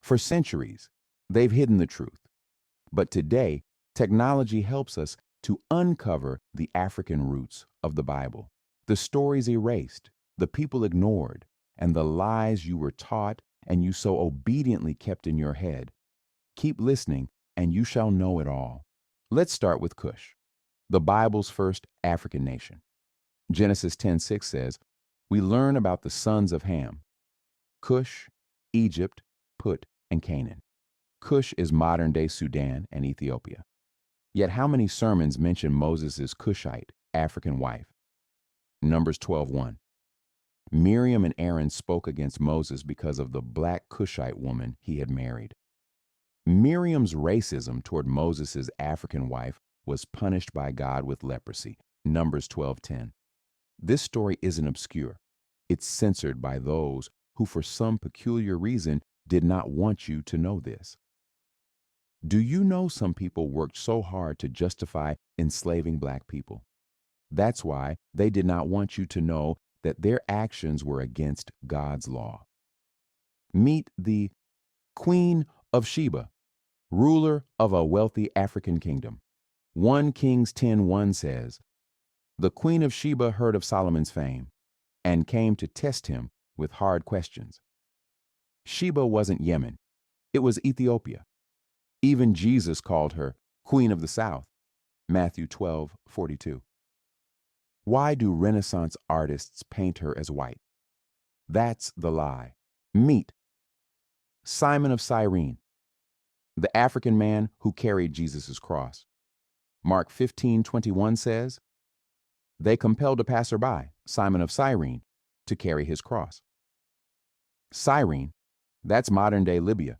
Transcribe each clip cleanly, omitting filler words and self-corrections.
For centuries, they've hidden the truth. But today, technology helps us to uncover the African roots of the Bible, the stories erased, the people ignored, and the lies you were taught and you so obediently kept in your head. Keep listening, and you shall know it all. Let's start with Cush, the Bible's first African nation. Genesis 10:6 says, we learn about the sons of Ham: Cush, Egypt, Put, and Canaan. Cush is modern-day Sudan and Ethiopia. Yet how many sermons mention Moses' Cushite, African wife? Numbers 12:1. Miriam and Aaron spoke against Moses because of the black Cushite woman he had married. Miriam's racism toward Moses' African wife was punished by God with leprosy. Numbers 12:10. This story isn't obscure. It's censored by those who, for some peculiar reason, did not want you to know this. Do you know some people worked so hard to justify enslaving black people? That's why they did not want you to know that their actions were against God's law. Meet the Queen of Sheba, ruler of a wealthy African kingdom. 1 Kings 10:1 says, the Queen of Sheba heard of Solomon's fame and came to test him with hard questions. Sheba wasn't Yemen. It was Ethiopia. Even Jesus called her Queen of the South. Matthew 12:42. Why do Renaissance artists paint her as white? That's the lie. Meet Simon of Cyrene, the African man who carried Jesus' cross. Mark 15:21 says, they compelled a passerby, Simon of Cyrene, to carry his cross. Cyrene, that's modern-day Libya.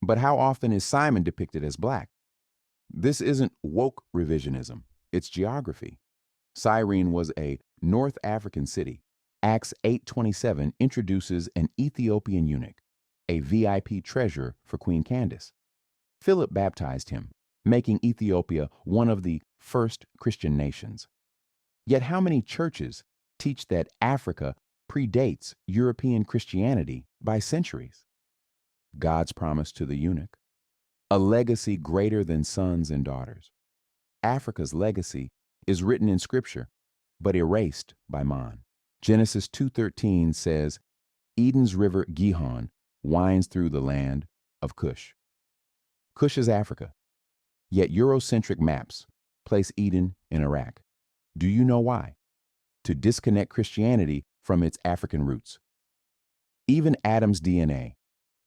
But how often is Simon depicted as black? This isn't woke revisionism, it's geography. Cyrene was a North African city. Acts 8:27 introduces an Ethiopian eunuch, a VIP treasure for Queen Candace. Philip baptized him, making Ethiopia one of the first Christian nations. Yet how many churches teach that Africa predates European Christianity by centuries? God's promise to the eunuch: a legacy greater than sons and daughters. Africa's legacy is written in Scripture, but erased by man. Genesis 2:13 says, Eden's river Gihon winds through the land of Cush. Cush is Africa, yet Eurocentric maps place Eden in Iraq. Do you know why? To disconnect Christianity from its African roots. Even Adam's DNA,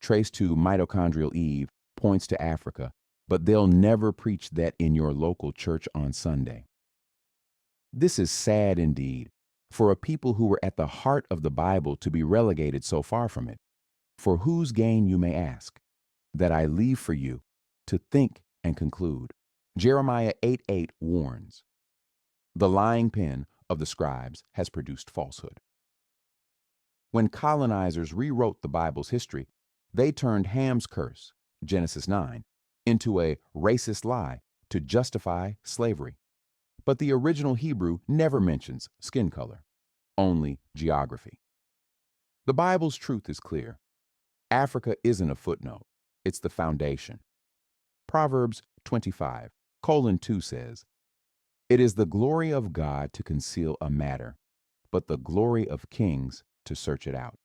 traced to mitochondrial Eve, points to Africa, but they'll never preach that in your local church on Sunday. This is sad indeed, for a people who were at the heart of the Bible to be relegated so far from it. For whose gain, you may ask, that I leave for you to think and conclude. Jeremiah 8:8 warns, the lying pen of the scribes has produced falsehood. When colonizers rewrote the Bible's history, they turned Ham's curse, Genesis 9, into a racist lie to justify slavery. But the original Hebrew never mentions skin color, only geography. The Bible's truth is clear. Africa isn't a footnote, it's the foundation. Proverbs 25:2 says, it is the glory of God to conceal a matter, but the glory of kings to search it out.